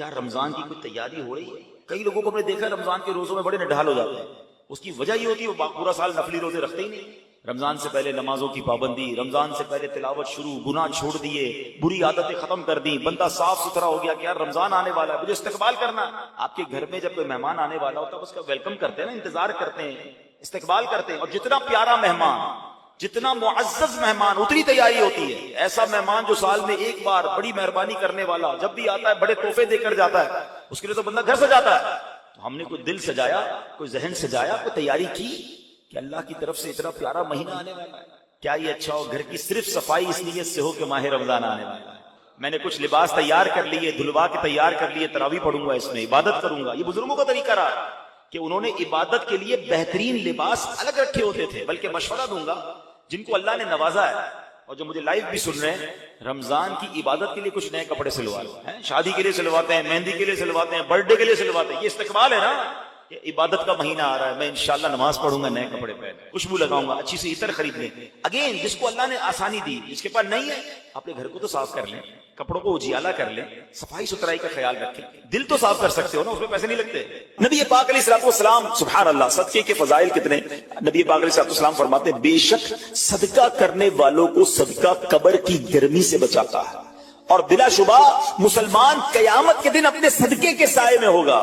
کیا رمضان کی کوئی تیاری ہو رہی ہے؟ کئی لوگوں کو ہم نے دیکھا رمضان کے روزوں میں بڑے نڈھال ہو جاتے ہیں. اس کی وجہ یہ ہوتی ہے وہ پورا سال نفلی روزے رکھتے ہی نہیں. رمضان سے پہلے نمازوں کی پابندی، رمضان سے پہلے تلاوت شروع، گناہ چھوڑ دیے، بری عادتیں ختم کر دی، بندہ صاف ستھرا ہو گیا کہ یار رمضان آنے والا ہے، مجھے استقبال کرنا. آپ کے گھر میں جب کوئی مہمان آنے والا ہوتا ہے اس کا ویلکم کرتے ہیں نا، انتظار کرتے ہیں، استقبال کرتے ہیں. اور جتنا پیارا مہمان، جتنا معزز مہمان، اتنی تیاری ہوتی ہے. ایسا مہمان جو سال میں ایک بار بڑی مہربانی کرنے والا جب بھی آتا ہے بڑے تحفے دے کر جاتا ہے، اس کے لیے تو بندہ گھر سجاتا ہے. تو ہم نے کوئی دل سجایا، کوئی ذہن سجایا، کوئی تیاری کی کہ اللہ کی طرف سے اتنا پیارا مہینہ آنے والا ہے. کیا یہ اچھا ہو گھر کی صرف صفائی اس نیت سے ہو کہ ماہ رمضان آنے والا ہے. میں نے کچھ لباس تیار کر لیے، دھلوا کے تیار کر لیے، تراویح پڑھوں گا، اس میں عبادت کروں گا. یہ بزرگوں کا طریقہ رہا کہ انہوں نے عبادت کے لیے بہترین لباس الگ رکھے ہوتے تھے. بلکہ مشورہ دوں گا جن کو اللہ نے نوازا ہے اور جو مجھے لائیو بھی سن رہے ہیں، رمضان کی عبادت کے لیے کچھ نئے کپڑے سلوا لو. شادی کے لیے سلواتے ہیں، مہندی کے لیے سلواتے ہیں، برتھ ڈے کے لیے سلواتے ہیں. یہ استقبال ہے نا، یہ عبادت کا مہینہ آ رہا ہے. میں انشاءاللہ نماز پڑھوں گا، نئے کپڑے پہن، خوشبو لگاؤں گا، اچھی سی عطر خرید لیں. اگین جس کو اللہ نے آسانی دی، جس کے پاس نہیں ہے، اپنے گھر کو تو صاف کر لیں، کپڑوں کو اجیالا کر لیں، صفائی ستھرائی کا خیال رکھیں. دل تو صاف کر سکتے ہو نا، اس میں پیسے نہیں لگتے. نبی پاک علیہ الصلوۃ والسلام، سبحان اللہ، صدقے کے فضائل کتنے. نبی پاک علیہ الصلوۃ والسلام فرماتے ہیں بے شک صدقہ کرنے والوں کو صدقہ قبر کی گرمی سے بچاتا ہے، اور بلا شبہ مسلمان قیامت کے دن اپنے صدقے کے سائے میں ہوگا.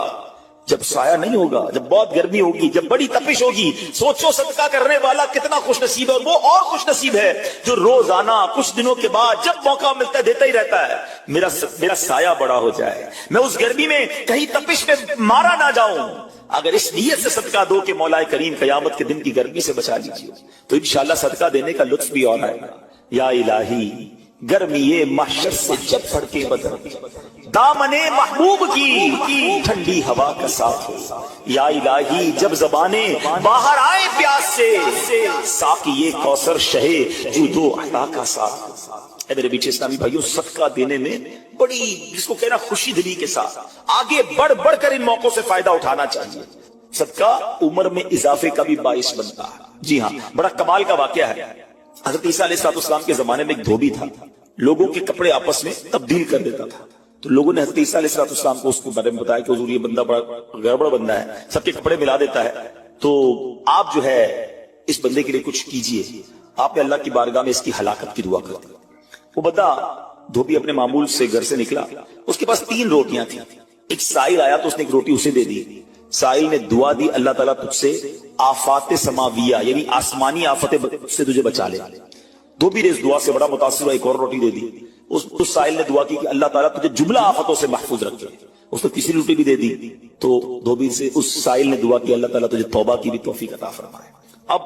جب سایہ نہیں ہوگا، جب بہت گرمی ہوگی، جب بڑی تپش ہوگی، سوچو صدقہ کرنے والا کتنا خوش نصیب ہے. اور وہ اور خوش نصیب ہے جو روزانہ کچھ دنوں کے بعد جب موقع ملتا ہے دیتا ہی رہتا ہے. میرا سایہ بڑا ہو جائے، میں اس گرمی میں کہیں تپش میں مارا نہ جاؤں. اگر اس نیت سے صدقہ دو کہ مولا کریم قیامت کے دن کی گرمی سے بچا لیجیے، تو انشاءاللہ صدقہ دینے کا لطف بھی اور آئے گا. یا الہی گرمی محشر سے جب پڑ کے بدر دامن محبوب کی ٹھنڈی ہوا کا ساتھ ہو. یا الہی جب زبانیں باہر آئے پیاس سے، ساقی کوثر شہے جود و عطا کا ساتھ. اے میرے بیچے اسلامی بھائیوں، صدقہ دینے میں بڑی، جس کو کہنا خوشی دلی کے ساتھ آگے بڑھ بڑھ کر ان موقعوں سے فائدہ اٹھانا چاہیے. صدقہ عمر میں اضافے کا بھی باعث بنتا ہے. جی ہاں، بڑا کمال کا واقعہ ہے. حضرت عیسیٰ علیہ السلام کے زمانے میں ایک دھوبی تھا، لوگوں کے کپڑے آپس میں تبدیل کر دیتا تھا. تو لوگوں نے حضرت عیسیٰ علیہ السلام کو اس کے بارے میں بتایا کہ حضور یہ بندہ بڑا گڑبڑ بندہ ہے، سب کے کپڑے ملا دیتا ہے، تو آپ جو ہے اس بندے کے لیے کچھ کیجئے. آپ نے اللہ کی بارگاہ میں اس کی ہلاکت کی دعا کر دی. وہ بندہ دھوبی اپنے معمول سے گھر سے نکلا، اس کے پاس 3 روٹیاں تھیں. ایک سائل آیا تو اس نے ایک روٹی اسے دے دی. سائل نے دعا دی اللہ تعالیٰ تجھ سے آفات سماویہ یعنی آسمانی آفتیں سے تجھے بچا لے. دھوبی نے اس دعا سے بڑا متاثر ہوا، ایک اور روٹی دے دی. اس سائل نے دعا کی کہ اللہ تعالیٰ تجھے جملہ آفتوں سے محفوظ رکھے. اس نے تیسری روٹی بھی دے دی. تو دھوبی سے اس سائل نے دعا کی اللہ تعالیٰ تجھے توبہ کی بھی توفیق عطا فرمائے. اب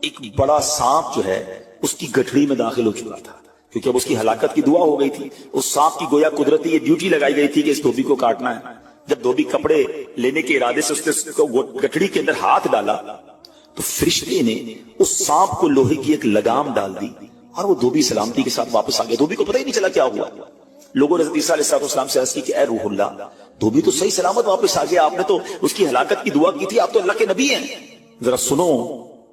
ایک بڑا سانپ جو ہے اس کی گٹھڑی میں داخل ہو چکا تھا، کیونکہ اب اس کی ہلاکت کی دعا ہو گئی تھی. اس سانپ کی گویا قدرتی یہ ڈیوٹی لگائی گئی تھی کہ اس دھوبی کو کاٹنا ہے. جب دھوبی کپڑے لینے کے ارادے سے اس نے گٹھڑی کے اندر ہاتھ ڈالا تو فرشتے نے اس سانپ کو لوہے کی ایک لگام ڈال دی اور وہ دھوبی سلامتی کے ساتھ واپس آ گیا. دھوبی کو پتہ ہی نہیں چلا کیا ہوا. لوگوں نے حضرت عیسیٰ علیہ السلام سے عرض کی کہ اے روح اللہ، دھوبی تو صحیح سلامت واپس آ گیا، آپ نے تو اس کی ہلاکت کی دعا کی تھی، آپ تو اللہ کے نبی ہیں. ذرا سنو.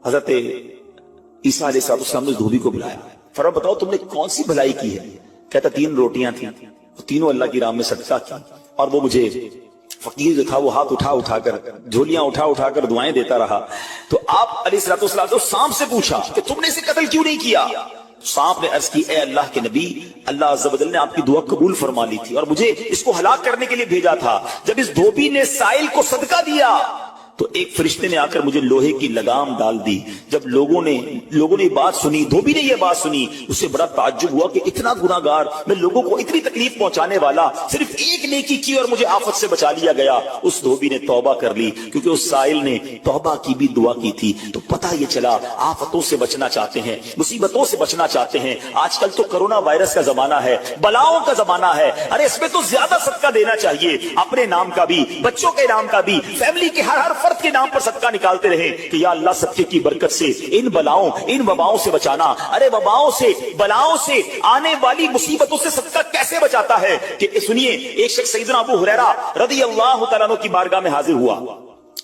حضرت عیسیٰ علیہ السلام نے دھوبی کو بلایا، فرمایا بتاؤ تم نے کون سی بھلائی کی ہے؟ کہتا 3 روٹیاں تھیں، تینوں اللہ کی راہ میں صدقہ کی، اور وہ مجھے فقیر جو تھا وہ ہاتھ اٹھا کر جھولیاں اٹھا کر دعائیں دیتا رہا. تو آپ علیہ السلام نے سانپ سے پوچھا کہ تم نے اسے قتل کیوں نہیں کیا؟ سانپ نے عرض کی اے اللہ کے نبی، اللہ عز و جل نے آپ کی دعا قبول فرما لی تھی اور مجھے اس کو ہلاک کرنے کے لیے بھیجا تھا. جب اس دھوبی نے سائل کو صدقہ دیا تو ایک فرشتے نے آ کر مجھے لوہے کی لگام ڈال دی. جب لوگوں نے بات سنی، دھوبی نے یہ بات سنی، اسے بڑا تعجب ہوا کہ اتنا گناہگار میں، لوگوں کو اتنی تکلیف پہنچانے والا، صرف ایک نیکی کی اور مجھے آفت سے بچا لیا گیا. اس دھوبی نے توبہ کر لی کیونکہ اس سائل نے توبہ کی بھی دعا کی تھی. تو پتہ یہ چلا آفتوں سے بچنا چاہتے ہیں، مصیبتوں سے بچنا چاہتے ہیں. آج کل تو کرونا وائرس کا زمانہ ہے، بلاؤں کا زمانہ ہے. ارے اس میں تو زیادہ صدقہ دینا چاہیے، اپنے نام کا بھی، بچوں کے نام کا بھی، فیملی کے ہر فرد کے نام پر صدقہ نکالتے رہے کہ یا اللہ صدقے کی برکت سے ان بلاؤں، ان وباؤں سے بچانا. ارے وباؤں سے، بلاؤں سے، آنے والی مصیبتوں سے صدقہ کیسے بچاتا ہے کہ سنیے. ایک شخص سیدنا ابو ہریرہ رضی اللہ تعالیٰ عنہ کی بارگاہ میں حاضر ہوا.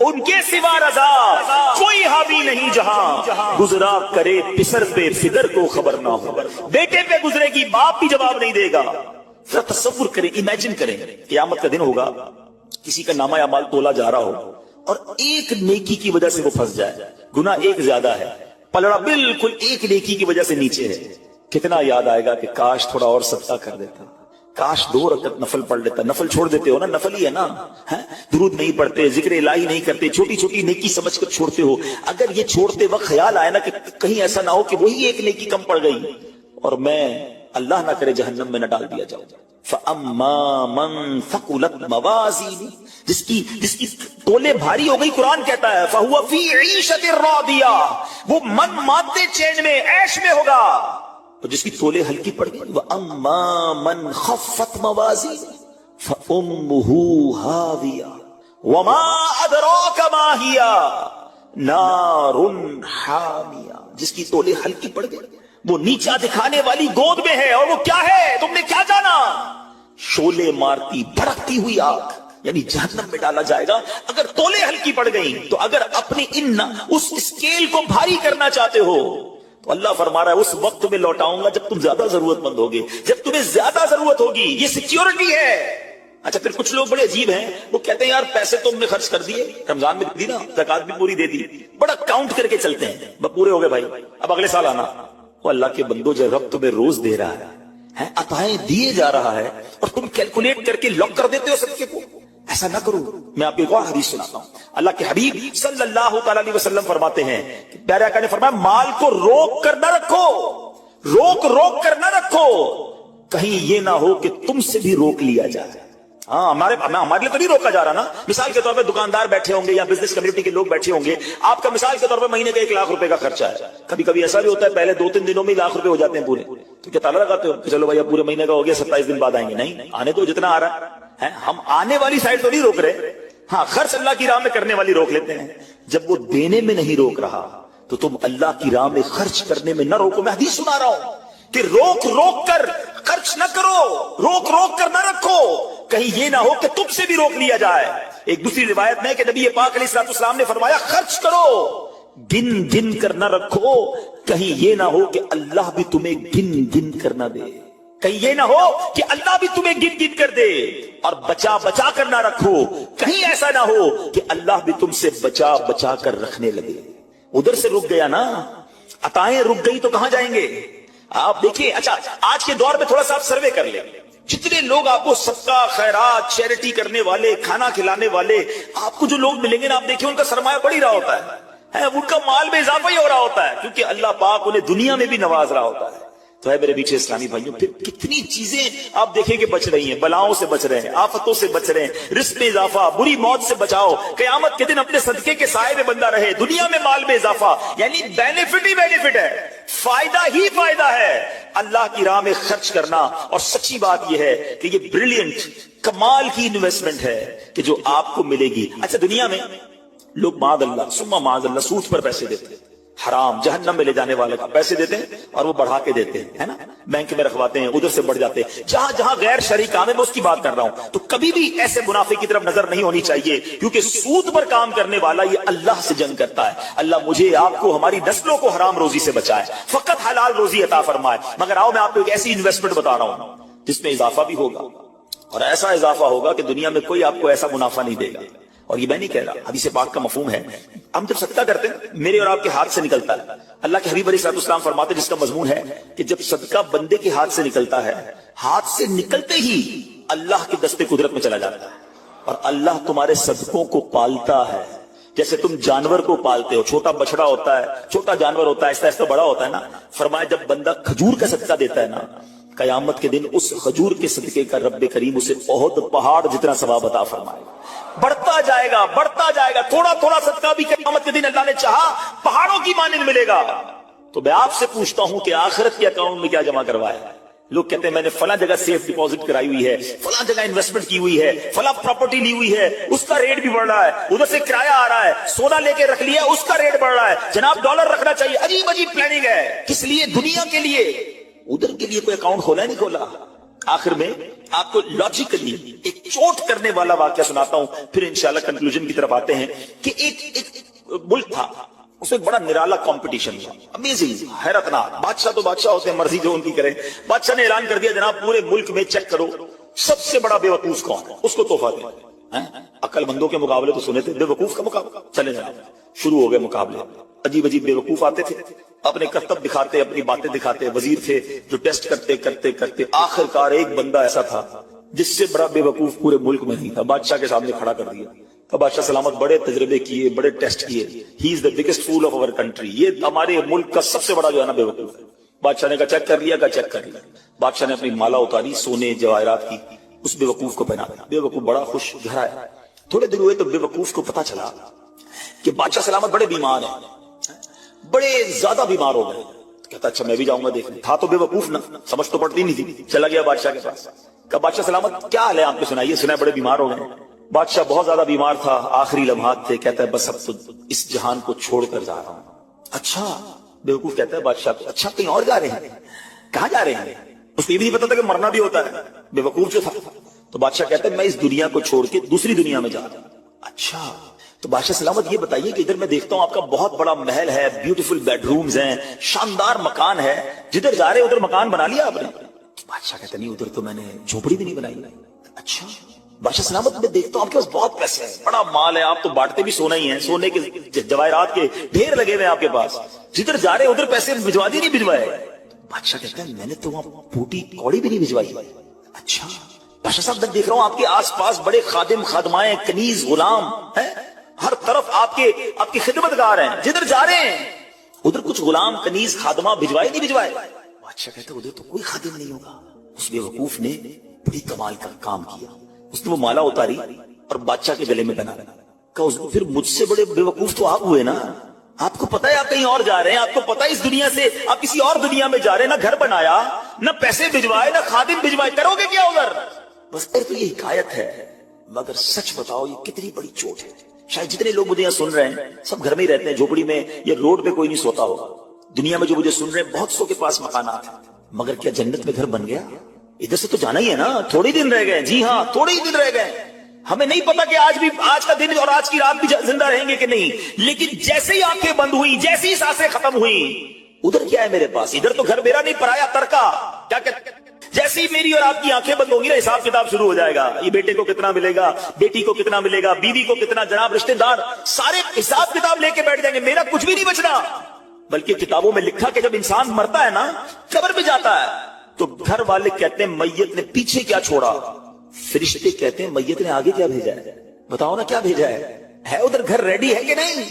ان کے سوا رضا کوئی حاوی نہیں جہاں گزرا کرے پسر پہ فکر کو خبر نہ ہو. بیٹے پہ گزرے گی باپ بھی جواب نہیں دے گا. ذرا تصور کریں, امیجن کریں, قیامت کا دن ہوگا, کسی کا نامہ اعمال تولا جا رہا ہو اور ایک نیکی کی وجہ سے وہ پھنس جائے, گناہ ایک زیادہ ہے, پلڑا بالکل ایک نیکی کی وجہ سے نیچے ہے. کتنا یاد آئے گا کہ کاش تھوڑا اور صدقہ کر دیتا, کاش 2 رکعت نفل پڑھ لیتا. نفل چھوڑ دیتے ہو نا, نفل ہی ہے نا, درود نہیں پڑھتے, ذکر الہی نہیں کرتے, چھوٹی چھوٹی نیکی سمجھ کر چھوڑتے ہو. اگر یہ چھوڑتے وقت خیال آئے نا کہ کہیں ایسا نہ ہو کہ وہی ایک نیکی کم پڑ گئی اور میں اللہ نہ کرے جہنم میں نہ ڈال دیا جاؤں. فَأَمَّا مَن ثَقُلَتْ مَوَازِينُهُ, جس کی تولے بھاری ہو گئی, قرآن کہتا ہے فَهُوَ فِي عِيشَةٍ رَاضِيَةٍ, وہ من مانتے چین میں عیش میں ہوگا. اور جس کی تولے ہلکی پڑ گئی, وَأَمَّا مَنْ خَفَّتْ مَوَازِينُهُ فَأُمُّهُ هَاوِيَةٌ وَمَا أَدْرَاكَ مَا هِيَ نَارٌ حَامِيَةٌ. جس کی تولے ہلکی پڑ گئی, وہ نیچا دکھانے والی گود میں ہے, اور وہ کیا ہے تم نے کیا جانا, شولے مارتی بھڑکتی ہوئی آگ, یعنی جہنم میں ڈالا جائے گا. اگر تولے ہلکی پڑ گئی تو اگر اپنی اس اسکیل کو بھاری کرنا چاہتے ہو تو اللہ فرما رہا ہے اس وقت میں لوٹاؤں گا جب تم زیادہ ضرورت مند ہوگے, جب تمہیں زیادہ ضرورت ہوگی. یہ سیکیورٹی ہے. اچھا پھر کچھ لوگ بڑے عجیب ہیں, وہ کہتے ہیں یار پیسے تو ہم نے خرچ کر دیے, رمضان میں دی نا, زکات بھی پوری دے دی, بڑا کاؤنٹ کر کے چلتے ہیں, بس پورے ہو گئے بھائی, اب اگلے سال آنا. وہ اللہ کے بندو, جو رب تمہیں روز دے رہا ہے, عطائیں دیے جا رہا ہے, اور تم کیلکولیٹ کر کے لاک کر دیتے ہو صدقے کو. ایسا نہ کرو. میں آپ کو ایک اور حدیث سناتا ہوں. اللہ کے حبیب صلی اللہ تعالی علیہ وسلم فرماتے ہیں کہ پیارے آقا نے فرمایا مال کو روک کر نہ رکھو, روک کر نہ رکھو, کہیں یہ نہ ہو کہ تم سے بھی روک لیا جائے. ہاں ہمارے لیے تو نہیں روکا جا رہا نا. مثال کے طور پہ دکاندار بیٹھے ہوں گے یا بزنس کمیونٹی کے لوگ بیٹھے ہوں گے, آپ کا مثال کے طور پہ مہینے کا 1 لاکھ روپے کا خرچہ ہے. کبھی کبھی ایسا بھی ہوتا ہے پہلے 2-3 دنوں میں 1 لاکھ روپے ہو جاتے ہیں پورے, تو کیا تالا لگاتے ہو کہ چلو بھائی اب پورے مہینے کا ہو گیا, 27 دن بعد آئیں گے؟ نہیں, آنے تو جتنا آ رہا ہے. ہم آنے والی سائڈ تو نہیں روک رہے, ہاں خرچ اللہ کی راہ میں کرنے والی روک لیتے ہیں. جب وہ دینے میں نہیں روک رہا تو تم اللہ کی راہ میں خرچ کرنے میں نہ روکو. میں حدیث سنا رہا ہوں کہ روک کر خرچ نہ کرو, روک کر نہ رکھو, کہیں یہ نہ ہو کہ تم سے بھی روک لیا جائے. ایک دوسری روایت میں کہ نبی پاک علیہ السلام نے فرمایا خرچ کرو, گن کر نہ رکھو, کہیں یہ نہ ہو کہ اللہ بھی تمہیں گن کر نہ دے, کہیں یہ نہ ہو کہ اللہ بھی تمہیں گن کر دے. اور بچا کر نہ رکھو, کہیں ایسا نہ ہو کہ اللہ بھی تم سے بچا کر رکھنے لگے. ادھر سے رک گیا نا, عطائیں رک گئی تو کہاں جائیں گے آپ؟ دیکھیے اچھا آج کے دور میں تھوڑا سا آپ سروے کر لیں, جتنے لوگ آپ کو صدقہ خیرات چیریٹی کرنے والے, کھانا کھلانے والے, آپ کو جو لوگ ملیں گے نا, آپ دیکھیں ان کا سرمایہ بڑھ ہی رہا ہوتا ہے, ان کا مال میں اضافہ ہی ہو رہا ہوتا ہے, کیونکہ اللہ پاک انہیں دنیا میں بھی نواز رہا ہوتا ہے. تو ہے میرے پیچھے اسلامی بھائیوں, پھر کتنی چیزیں آپ دیکھیں کہ بچ رہی ہیں, بلاؤں سے بچ رہے ہیں, آفتوں سے بچ رہے ہیں, رزق میں اضافہ, بری موت سے بچاؤ, قیامت کے دن اپنے صدقے کے سائے میں بندہ رہے, دنیا میں مال میں اضافہ, یعنی بینیفٹ ہی بینیفٹ ہے, فائدہ ہی فائدہ ہے اللہ کی راہ میں خرچ کرنا. اور سچی بات یہ ہے کہ یہ بریلینٹ کمال کی انویسٹمنٹ ہے کہ جو آپ کو ملے گی. اچھا دنیا میں لوگ معاذ اللہ ثم معاذ اللہ سود پر پیسے دیتے ہیں, حرام جہنم میں لے جانے والے کا پیسے دیتے ہیں, اور وہ بڑھا کے دیتے ہیں, ہے نا, بینک میں رکھواتے ہیں, ادھر سے بڑھ جاتے ہیں. جہاں غیر شرعی کام ہے میں اس کی بات کر رہا ہوں, تو کبھی بھی ایسے منافع کی طرف نظر نہیں ہونی چاہیے, کیونکہ سود پر کام کرنے والا یہ اللہ سے جنگ کرتا ہے. اللہ مجھے آپ کو ہماری نسلوں کو حرام روزی سے بچائے, فقط حلال روزی عطا فرمائے. مگر آؤ میں آپ کو ایک ایسی انویسٹمنٹ بتا رہا ہوں جس میں اضافہ بھی ہوگا, اور ایسا اضافہ ہوگا کہ دنیا میں کوئی آپ کو ایسا منافع نہیں دے گا. اور یہ میں نہیں کہہ رہا, حدیث پاک کا مفہوم ہے. ہم جب صدقہ کرتے ہیں میرے اور آپ کے ہاتھ سے نکلتا ہے, اللہ کے حبیب علیہ السلام فرماتے ہیں جس کا مضمون ہے کہ جب صدقہ بندے کے ہاتھ سے نکلتا ہے, ہاتھ سے نکلتے ہی اللہ کے دستے قدرت میں چلا جاتا ہے, اور اللہ تمہارے صدقوں کو پالتا ہے جیسے تم جانور کو پالتے ہو. چھوٹا بچڑا ہوتا ہے, چھوٹا جانور ہوتا ہے, آہستہ آہستہ بڑا ہوتا ہے نا. فرمایا جب بندہ کھجور کا صدقہ دیتا ہے نا, قیامت کے دن اس کھجور کے صدقے کا رب کریم اسے بہت پہاڑ جتنا ثواب عطا فرمائے. بڑھتا جائے گا, تھوڑا تھوڑا صدقہ بھی قیامت کے دن اللہ نے چاہا پہاڑوں کی مانند ملے گا. تو میں آپ سے پوچھتا ہوں کہ آخرت کے اکاؤنٹ میں کیا جمع کروایا ہے؟ لوگ کہتے ہیں میں نے فلاں جگہ سیف ڈپازٹ کرائی ہوئی ہے, فلاں جگہ انویسٹمنٹ کی ہوئی ہے, فلاں پراپرٹی لی ہوئی ہے, اس کا ریٹ بھی بڑھ رہا ہے, ادھر سے کرایہ آ رہا ہے, سونا لے کے رکھ لیا اس کا ریٹ بڑھ رہا ہے, جناب ڈالر رکھنا چاہیے. عجیب پلاننگ ہے. کس لیے؟ دنیا کے لیے. ادھر کے لیے کوئی اکاؤنٹ کھولا نہیں کھولا. آخر میں آپ کو لاجیکلی ایک چوٹ کرنے والا واقعہ سناتا ہوں، پھر انشاءاللہ کنکلوژن کی طرف آتے ہیں کہ ایک ملک تھا، اس میں بڑا نرالا کمپٹیشن ہوا، امیزنگ، حیرتناق۔ بادشاہ تو بادشاہ ہوتے ہیں، مرضی جو ان کی کریں۔ بادشاہ نے اعلان کر دیا جناب پورے ملک میں چیک کرو سب سے بڑا بے وقوف کون ہے، اس کو تحفہ دیں۔ عقل مندوں کے مقابلے تو سنے تھے، بے وقوف کا مقابلہ، چلے جناب شروع ہو گئے مقابلے۔ عجیب عجیب بے وقوف آتے تھے، اپنے کرتب دکھاتے، اپنی باتیں دکھاتے، وزیر تھے جو ٹیسٹ کرتے کرتے کرتے آخر کار ایک بندہ ایسا تھا جس سے بڑا بے وقوف پورے ملک میں نہیں تھا، بادشاہ کے سامنے کھڑا کر دیا۔ تو بادشاہ سلامت بڑے تجربے کیے، بڑے ٹیسٹ کیے، he is the biggest fool of over country, یہ ہمارے ملک کا سب سے بڑا جو ہے نا بے وقوف ہے۔ بادشاہ نے کہا چیک کر لیا، چیک کر لیا۔ بادشاہ نے اپنی مالا اتاری سونے جواہرات کی، اس بے وقوف کو پہنا دیا۔ بے وقوف بڑا خوش، گھر آیا۔ تھوڑے دن ہوئے تو بے وقوف کو پتا چلا کہ بادشاہ سلامت بڑے بیمار ہیں، بڑے زیادہ بیمار ہو گئے۔ کہتا اچھا میں بھی جاؤں گا دیکھنے، تھا تو بے وقوف نا، سمجھ تو پڑتی نہیں تھی۔ چلا گیا بادشاہ کے پاس، کہا بادشاہ سلامت کیا حال ہے آپ کو سنائیے، سنا بڑے بیمار ہو گئے۔ بادشاہ بہت زیادہ بیمار تھا، آخری لمحات تھے، کہتا ہے بس اب تو اس جہان کو چھوڑ کر جا رہا ہوں۔ اچھا، بے وقوف کہتا ہے بادشاہ کو اچھا کہیں اور جا رہے ہیں، کہاں جا رہے ہیں؟ اس کو یہ بھی نہیں پتا تھا کہ مرنا بھی ہوتا ہے، بے وقوف جو تھا۔ تو بادشاہ کہتا ہے میں اس دنیا کو چھوڑ کے دوسری دنیا میں جا رہا ہوں۔ اچھا، تو بادشاہ سلامت یہ بتائیے کہ ادھر میں دیکھتا ہوں آپ کا بہت بڑا محل ہے، بیوٹیفل بیڈ رومز ہیں، شاندار مکان ہے، جدھر جا رہے ادھر مکان بنا لیا آپ نے؟ بادشاہ کہتا نہیں ادھر تو میں نے جھوپڑی بھی نہیں بنائی۔ اچھا، بادشاہ سلامت میں دیکھتا ہوں آپ کے پاس بہت پیسے ہیں، بڑا مال ہے، آپ تو بانٹتے بھی سونا ہی ہیں، سونے کے جواہرات کے ڈھیر لگے ہوئے ہیں آپ کے پاس، جدھر جا رہے ادھر پیسے بھجوا دیے نہیں بھجوائے؟ بادشاہ کہتا ہے میں نے تو وہاں پوٹی کوڑی بھی نہیں بھجوائی۔ اچھا، بادشاہ صاحب میں دیکھ رہا ہوں آپ کے آس پاس بڑے خادم خادمائیں، کنیز غلام ہیں، ہر طرف آپ کی خدمت گار ہیں، جدھر جا رہے ہیں ادھر کچھ غلام کنیز خادمہ بھجوائے نہیں بھجوائے؟ بادشاہ کہتا ہے ادھر تو کوئی خادم نہیں ہوگا۔ اس بے وقوف نے بڑی کمال کا کام کیا، اس نے وہ مالا اتاری اور بادشاہ کے گلے میں پہنا، کہا پھر مجھ سے بڑے بے وقوف تو آپ ہوئے نا، آپ کو پتا ہے آپ کہیں اور جا رہے ہیں، آپ کو پتا ہے اس دنیا سے آپ کسی اور دنیا میں جا رہے ہیں، نہ گھر بنایا، نہ پیسے بھجوائے، نہ خادم بھجوائے، کرو گے کیا ادھر؟ بس پھر تو یہ حکایت ہے، مگر سچ بتاؤ یہ کتنی بڑی چوٹ ہے۔ شاید جتنے لوگ مجھے یہاں سن رہے ہیں سب گھر میں ہی رہتے ہیں، جھوپڑی میں یا روڈ پہ کوئی نہیں سوتا ہوگا۔ دنیا میں جو مجھے سن رہے ہیں بہت سو کے پاس مکانات ہیں، مگر کیا جنت میں گھر بن گیا؟ ادھر سے تو جانا ہی ہے نا، تھوڑے دن رہ گئے، جی ہاں تھوڑے ہی دن رہ گئے، ہمیں نہیں پتا کہ آج کا دن اور آج کی رات بھی زندہ رہیں گے کہ نہیں، لیکن جیسے ہی آنکھیں بند ہوئی، جیسے ہی سانسیں ختم ہوئی، ادھر کیا ہے میرے پاس؟ ادھر تو گھر میرا نہیں، پرایا ترکا، کیا کہتے؟ جیسے ہی میری اور آپ کی آنکھیں بند ہوں گی نا، حساب کتاب شروع ہو جائے گا، یہ بیٹے کو کتنا ملے گا، بیٹی کو کتنا ملے گا، بیوی کو کتنا، جناب رشتہ دار سارے حساب کتاب لے کے بیٹھ جائیں گے، میرا کچھ بھی نہیں بچنا۔ بلکہ کتابوں میں لکھا کہ جب انسان مرتا ہے نا، قبر میں جاتا ہے، تو گھر والے کہتے ہیں میت نے پیچھے کیا چھوڑا، فرشتے کہتے ہیں میت نے آگے کیا بھیجا ہے، بتاؤ نا کیا بھیجا ہے ادھر گھر ریڈی ہے کہ نہیں،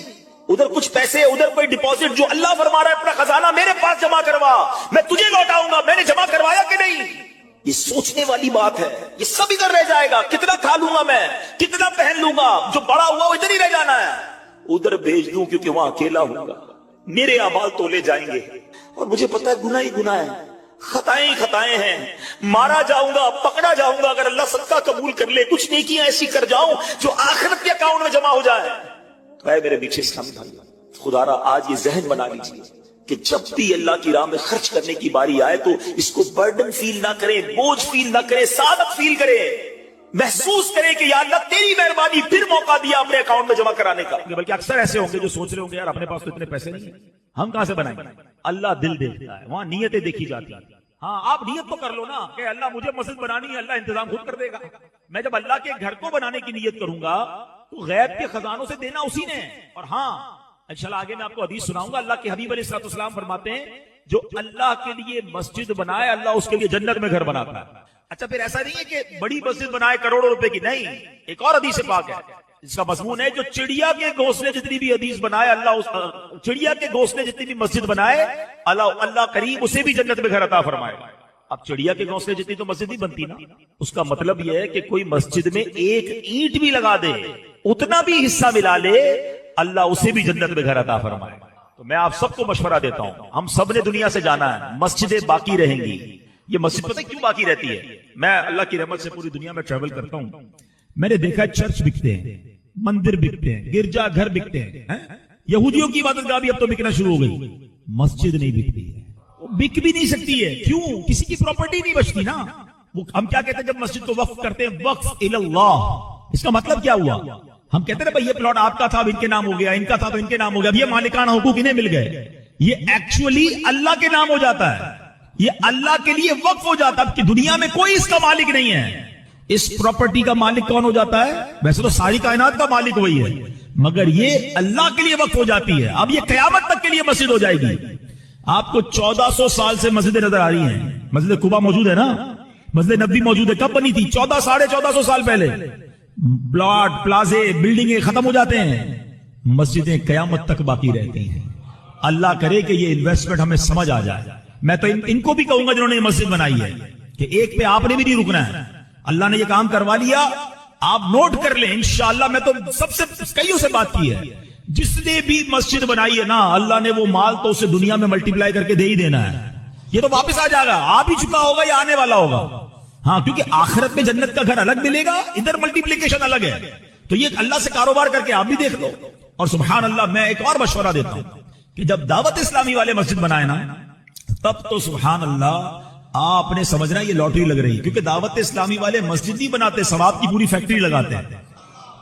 ادھر کچھ پیسے، ادھر کوئی ڈپوزٹ، جو اللہ فرما رہا ہے اپنا خزانہ میرے پاس جمع کروا، میں تجھے لوٹاؤں گا، میں نے جمع کروایا کہ نہیں؟ یہ سوچنے والی بات ہے، یہ سب ادھر رہ جائے گا، کتنا کھا لوں گا میں، کتنا پہن لوں گا، جو بڑا ہوا وہ ادھر ہی رہ جانا ہے، ادھر بھیج دوں کیونکہ وہاں اکیلا ہوں گا، میرے اعمال تولے جائیں گے، اور مجھے پتا ہے گناہ ہی گناہ ہے، خطائیں خطائیں ہیں، مارا جاؤں گا، پکڑا جاؤں گا، اگر اللہ صدقہ قبول کر لے، کچھ نیکیاں ایسی کر جاؤں جو آخرت کے اکاؤنٹ میں جمع ہو جائے۔ تو اے میرے میٹھے اسلامی بھائی، خدا را آج یہ ذہن بنا لیجیے کہ جب بھی اللہ کی راہ میں خرچ کرنے کی باری آئے تو اس کو برڈن فیل نہ کریں، بوجھ فیل نہ کریں، سعادت فیل کریں، محسوس کریں کہ یا اللہ تیری مہربانی، پھر موقع دیا اپنے اکاؤنٹ میں جمع کرانے کا۔ بلکہ اکثر ایسے ہوں گے جو سوچ رہے ہوں گے یار اپنے پاس تو اتنے پیسے نہیں ہیں، ہم کہاں سے بنائیں گے؟ اللہ دل دیکھتا ہے، وہاں نیتیں دیکھی جاتی ہیں۔ ہاں آپ نیت تو کر لو نا کہ اللہ مجھے مسجد بنانی ہے، اللہ انتظام خود کر دے گا۔ میں جب اللہ کے گھر کو بنانے کی نیت کروں گا تو غیب کے خزانوں سے دینا اسی نے۔ اور ہاں انشاءاللہ آگے میں آپ کو حدیث سناؤں گا، اللہ کے حبیب علیہ الصلوۃ والسلام فرماتے ہیں جو اللہ کے لیے مسجد بنائے اللہ اس کے لیے جنت میں گھر بناتا ہے۔ اچھا پھر ایسا نہیں ہے کہ بڑی مسجد بنائے کروڑوں روپے کی، نہیں، ایک اور حدیث پاک ہے اس کا مضمون ہے جو چڑیا کے گھونسلے جتنی بھی حدیث بنائے اللہ، چڑیا کے گھونسلے جتنی بھی مسجد بنائے اللہ کریم اسے بھی جنت میں گھر عطا فرمائے۔ اب چڑیا کے گھونسلے جتنی تو مسجد نہیں بنتی نا، اس کا مطلب یہ ہے کہ کوئی مسجد میں ایک اینٹ بھی لگا دے، اتنا بھی حصہ ملا لے، اللہ اسے بھی جنت میں گھر عطا فرمائے۔ تو میں آپ سب کو مشورہ دیتا ہوں، ہم سب نے دنیا سے جانا ہے، مسجدیں باقی رہیں گی۔ یہ مسجد پتہ کیوں باقی رہتی ہے؟ میں اللہ کی رحمت سے پوری دنیا میں ٹریول کرتا ہوں، میں نے دیکھا چرچ بکتے ہیں، مندر بکتے ہیں، گرجا گھر بکتے ہیں، یہودیوں کی عبادت گاہ بھی اب تو بکنا شروع ہو گئی، مسجد نہیں بکتی ہے، وہ بک بھی نہیں سکتی ہے، کیوں؟ کسی کی پراپرٹی نہیں بچتی نا، ہم کیا کہتے ہیں جب مسجد کو وقف کرتے ہیں؟ وقف اللہ. اس کا مطلب کیا ہوا؟ ہم کہتے ہیں بھائی یہ پلاٹ آپ کا تھا اب ان کے نام ہو گیا، ان کا تھا تو ان کے نام ہو گیا، اب یہ مالکانہ حقوق انہیں مل گئے. یہ ایکچولی اللہ کے نام ہو جاتا ہے، یہ اللہ کے لیے وقف ہو جاتا ہے کہ دنیا میں کوئی اس کا مالک نہیں ہے. اس پراپرٹی کا مالک کون ہو جاتا ہے؟ ویسے تو ساری کائنات کا مالک وہی ہے، مگر یہ اللہ کے لیے وقف ہو جاتی ہے. اب یہ قیامت تک کے لیے مسجد ہو جائے گی. آپ کو 1400 سال سے مسجدیں نظر آ رہی ہیں. مسجد قباء موجود ہے نا، مسجد نبوی موجود ہے. کب بنی تھی؟ 1400 سال پہلے. پلاٹ پلازے بلڈنگیں ختم ہو جاتے ہیں، مسجدیں قیامت تک باقی رہتی ہیں. اللہ کرے کہ یہ انویسٹمنٹ ہمیں سمجھ آ جائے. میں تو ان کو بھی کہوں گا جنہوں نے یہ مسجد بنائی ہے کہ ایک پہ آپ نے بھی نہیں رکنا ہے. اللہ نے یہ کام کروا لیا، آپ نوٹ کر لیں. انشاءاللہ میں تو سب سے کئیوں سے بات کی ہے، جس نے بھی مسجد بنائی ہے نا، اللہ نے وہ مال تو اسے دنیا میں ملٹی پلائی کر کے دے ہی دینا ہے. یہ تو واپس آ جائے گا، آ بھی چکا ہوگا یا آنے والا ہوگا. ہاں، کیونکہ آخرت میں جنت کا گھر الگ ملے گا، ادھر ملٹیپلیکیشن الگ ہے. تو یہ اللہ سے کاروبار کر کے آپ بھی دیکھ لو. اور سبحان اللہ، میں ایک اور مشورہ دیتا ہوں کہ جب دعوت اسلامی والے مسجد بنائے نا، تب تو سبحان اللہ آپ نے سمجھنا یہ لاٹری لگ رہی ہے. کیونکہ دعوت اسلامی والے مسجد نہیں بناتے، ثواب کی پوری فیکٹری لگاتے ہیں.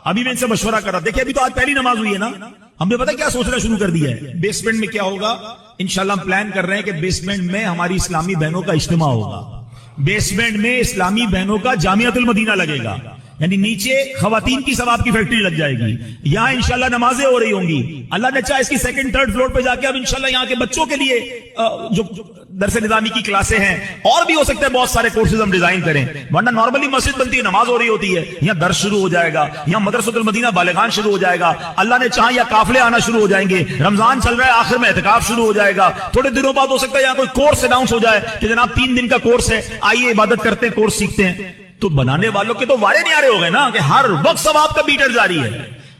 ابھی میں ان سے مشورہ کر رہا، دیکھیں ابھی تو آج پہلی نماز ہوئی ہے نا، ہم نے پتہ کیا سوچنا شروع کر دیا ہے؟ بیسمنٹ میں کیا ہوگا؟ انشاءاللہ ہم پلان کر رہے ہیں کہ بیسمنٹ میں ہماری اسلامی بہنوں کا اجتماع ہوگا. بیسمنٹ میں اسلامی بہنوں کا جامعۃ المدینہ لگے گا، یعنی نیچے خواتین کی ثواب کی فیکٹری لگ جائے گی. یہاں انشاءاللہ نمازیں ہو رہی ہوں گی. اللہ نے چاہا اس کی سیکنڈ تھرڈ فلور پہ جا کے اب انشاءاللہ یہاں کے بچوں کے لیے جو درس نظامی کی کلاسیں ہیں، اور بھی ہو سکتا ہے بہت سارے کورسز ہم ڈیزائن کریں. ورنہ نارملی مسجد بنتی ہے، نماز ہو رہی ہوتی ہے، یہاں درس شروع ہو جائے گا، یہاں مدرسۃ المدینہ بالغان شروع ہو جائے گا. اللہ نے چاہا یا قافلے آنا شروع ہو جائیں گے. رمضان چل رہا ہے، آخر میں اعتکاف شروع ہو جائے گا. تھوڑے دنوں بعد ہو سکتا ہے یہاں کوئی کورس اناؤنس ہو جائے کہ جناب 3 دن کا کورس ہے، آئیے عبادت کرتے ہیں، کورس سیکھتے ہیں. تو بنانے والوں کے تو وارے نیارے ہو گئے نا کہ ہر وقت ثواب کا میٹر جاری ہے.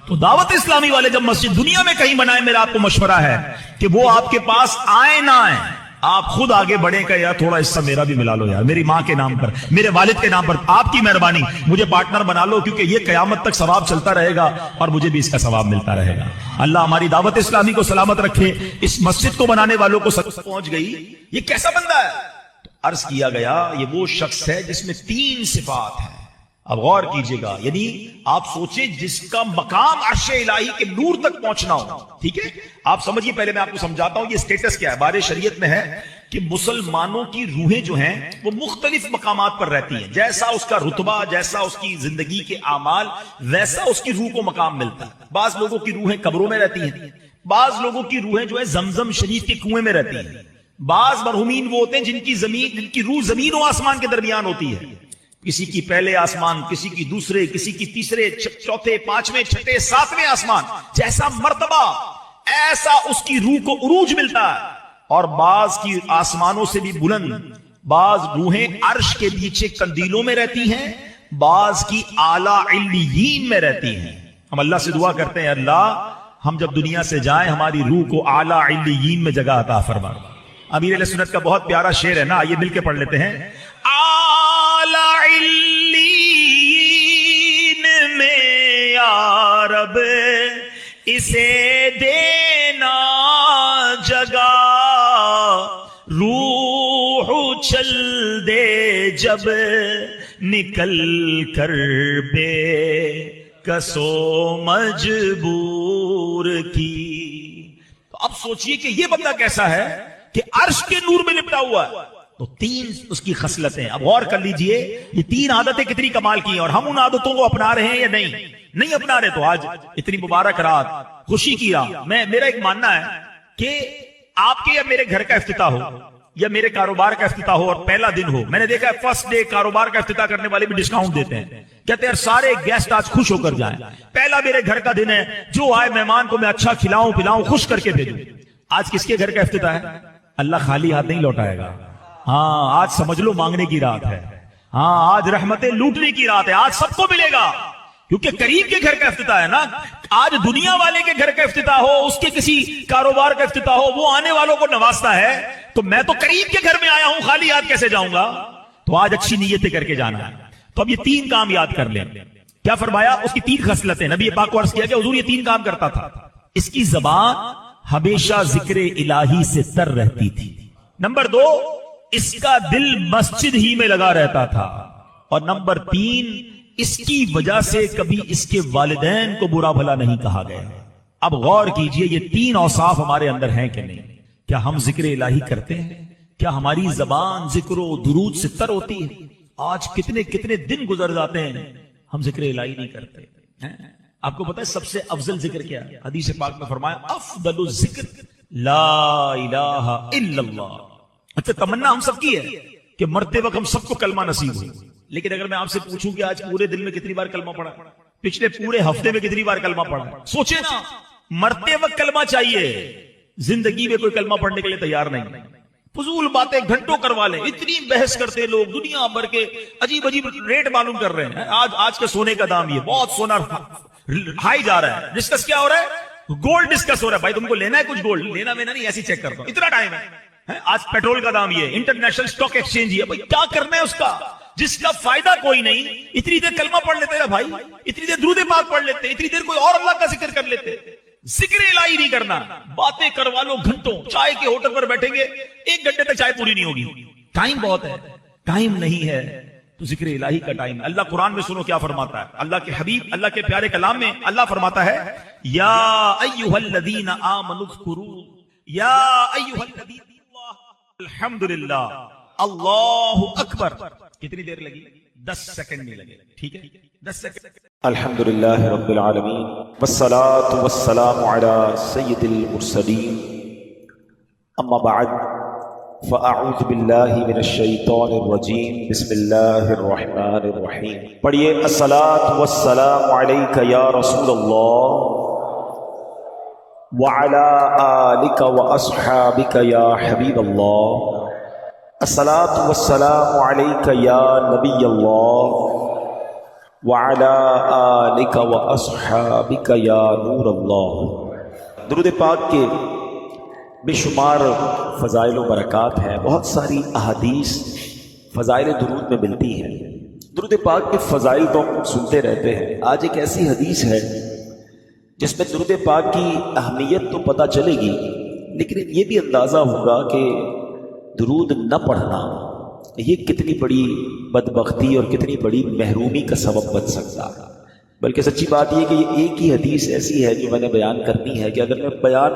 تو دعوت اسلامی والے جب مسجد دنیا میں کہیں بنائے، میرا آپ کو مشورہ ہے کہ وہ آپ کے پاس آئے نہ آئے، آپ خود آگے بڑھیں کہ یار تھوڑا حصہ میرا بھی ملا لو، یار میری ماں کے نام پر، میرے والد کے نام پر، آپ کی مہربانی مجھے پارٹنر بنا لو، کیونکہ یہ قیامت تک ثواب چلتا رہے گا اور مجھے بھی اس کا ثواب ملتا رہے گا. اللہ ہماری دعوت اسلامی کو سلامت رکھے. اس مسجد کو بنانے والوں کو سچ پہنچ گئی یہ کیسا بندہ ہے. عرض کیا گیا یہ وہ شخص ہے جس میں 3 صفات ہیں. اب غور کیجئے گا، یعنی آپ سوچیں جس کا مقام عرش الہی کے نور تک پہنچنا ہو. ٹھیک ہے، آپ سمجھیے، پہلے میں آپ کو سمجھاتا ہوں یہ سٹیٹس کیا ہے. بارے شریعت میں ہے کہ مسلمانوں کی روحیں جو ہیں وہ مختلف مقامات پر رہتی ہیں. جیسا اس کا رتبہ، جیسا اس کی زندگی کے اعمال، ویسا اس کی روح کو مقام ملتا ہے. بعض لوگوں کی روحیں قبروں میں رہتی ہیں، بعض لوگوں کی روحیں جو ہے زمزم شریف کے کنویں میں رہتی ہیں. بعض مرحومین وہ ہوتے ہیں جن کی روح زمین و آسمان کے درمیان ہوتی ہے. کسی کی پہلے آسمان، کسی کی دوسرے، کسی کی تیسرے، چوتھے، پانچویں، چھٹے، ساتویں آسمان. جیسا مرتبہ ایسا اس کی روح کو عروج ملتا ہے. اور بعض کی آسمانوں سے بھی بلند، بعض روحیں عرش کے نیچے کندیلوں میں رہتی ہیں، بعض کی اعلیٰ علیین میں رہتی ہیں. ہم اللہ سے دعا کرتے ہیں اللہ ہم جب دنیا سے جائیں ہماری روح کو اعلیٰ علیین میں جگہ عطا فرما. امیر اہل سنت کا بہت پیارا شعر ہے نا، آئیے مل کے پڑھ لیتے ہیں. اعلیٰ علیین میں یا رب اسے دینا جگہ، روح چل دے جب نکل کر بے کسو مجبور کی. تو اب سوچئے کہ یہ بندہ کیسا ہے کہ عرش کے نور میں لپٹا ہوا ہے. تو 3 اس کی خصلتیں. اب غور کر لیجئے یہ 3 عادتیں کتنی کمال کی ہیں، اور ہم ان عادتوں کو اپنا رہے ہیں یا نہیں اپنا رہے. تو آج اتنی مبارک رات، خوشی کی رات. میرا ایک ماننا ہے کہ آپ کے یا میرے گھر کا افتتاح ہو یا میرے کاروبار کا افتتاح ہو اور پہلا دن ہو، میں نے دیکھا ہے فرسٹ ڈے کاروبار کا افتتاح کرنے والے بھی ڈسکاؤنٹ دیتے ہیں، کہتے ہیں سارے گیسٹ آج خوش ہو کر جائیں. پہلا میرے گھر کا دن ہے، جو آئے مہمان کو میں اچھا کھلاؤں پلاؤں، خوش کر کے بھیجوں. آج کس کے گھر کا افتتاح ہے؟ اللہ خالی ہاتھ نہیں لوٹائے گا. ہاں آج سمجھ لو مانگنے کی رات ہے. ہاں آج رحمتیں لوٹنے کی رات ہے. آج سب کو ملے گا، کیونکہ قریب کے گھر کا افتتاح ہے نا. آج دنیا والے کے گھر کا افتتاح ہو، اس کے کسی کاروبار کا افتتاح ہو، وہ آنے والوں کو نوازتا ہے. تو میں تو قریب کے گھر میں آیا ہوں، خالی ہاتھ کیسے جاؤں گا؟ تو آج اچھی نیتیں کر کے جانا ہے. تو اب یہ 3 کام یاد کر لیں. کیا فرمایا؟ اس کی 3 خصلتیں. نبی پاک کو عرض کیا کہ حضور یہ 3 کام کرتا تھا. اس کی زبان ہمیشہ ذکر الہی سے تر رہتی تھی. نمبر 2، اس کا دل مسجد ہی میں لگا رہتا تھا. اور نمبر 3 اس کی وجہ سے کبھی اس کے والدین کو برا بھلا نہیں کہا گیا۔ اب غور کیجئے یہ 3 اوصاف ہمارے اندر ہیں کہ نہیں؟ کیا ہم ذکر الہی کرتے ہیں؟ کیا ہماری زبان ذکر و درود سے تر ہوتی ہے؟ آج کتنے کتنے دن گزر جاتے ہیں ہم ذکر الہی نہیں کرتے۔ آپ کو پتا ہے سب سے افضل ذکر کیا ہے؟ حدیث پاک میں فرمایا افضل الذکر لا الہ الا اللہ۔ اچھا تمنا ہم سب کی ہے کہ مرتے وقت ہم سب کو کلمہ نصیب ہو، لیکن اگر میں آپ سے پوچھوں کہ آج پورے دن میں کتنی بار کلمہ پڑھا، پچھلے پورے ہفتے میں کتنی بار کلمہ پڑھا، سوچے نا۔ مرتے وقت کلمہ چاہیے، زندگی میں کوئی کلمہ پڑھنے کے لیے تیار نہیں، فضول باتیں گھنٹوں کروا لیں، اتنی بحث کرتے لوگ، دنیا بھر کے عجیب عجیب ریٹ معلوم کر رہے ہیں۔ آج کے سونے کا دام یہ بہت سونا ہائی جا رہا ہے، ڈسکس کیا ہو رہا ہے؟ گولڈ ڈسکس ہو رہا ہے۔ بھائی تم کو لینا ہے کچھ گولڈ؟ لینا میں نہیں، ایسی چیک کرتا ہوں، اتنا ٹائم ہے۔ آج پیٹرول کا دام یہ، انٹرنیشنل سٹاک ایکسچینج یہ، بھائی کیا کرنا ہے اس کا جس کا فائدہ کوئی نہیں؟ اتنی دیر کلمہ پڑھ لیتے نا بھائی، اتنی دیر درود پاک پڑھ لیتے، اتنی دیر کوئی اور اللہ کا ذکر کر لیتے۔ ذکر الہی نہیں کرنا، باتیں کروا لو گھنٹوں، چائے کے ہوٹل پر بیٹھیں گے 1 گھنٹے تک چائے پوری نہیں ہوگی، ٹائم بہت ہے، ٹائم نہیں ہے تو ذکر الہی کا ٹائم ہے۔ اللہ قرآن میں سنو کیا فرماتا ہے، اللہ کے حبیب، اللہ کے پیارے کلام میں اللہ فرماتا ہے یا ایھا الذین آمنوا اذکروا، یا ایھا الذین، الحمدللہ، اللہ اکبر۔ کتنی دیر لگی؟ 10 سیکنڈ نہیں لگے، ٹھیک ہے 10 سیکنڈ۔ الحمدللہ رب العالمین والصلاة والسلام علی سید المرسلین، اما بعد فاعوذ باللہ من الشیطان الرجیم، بسم اللہ الرحمن الرحیم۔ پڑھیے الصلاة والسلام علیک یا رسول اللہ وعلی آلک واصحابک یا حبیب اللہ، الصلاة والسلام علیک یا نبی اللہ وعلی آلک واصحابک یا نور اللہ۔ درود پاک کے بے شمار فضائل و برکات ہیں، بہت ساری احادیث فضائل درود میں ملتی ہیں۔ درود پاک کے فضائل تو ہم سنتے رہتے ہیں، آج ایک ایسی حدیث ہے جس میں درود پاک کی اہمیت تو پتہ چلے گی، لیکن یہ بھی اندازہ ہوگا کہ درود نہ پڑھنا یہ کتنی بڑی بدبختی اور کتنی بڑی محرومی کا سبب بن سکتا ہے۔ بلکہ سچی بات یہ کہ یہ ایک ہی حدیث ایسی ہے جو میں نے بیان کرنی ہے کہ اگر میں بیان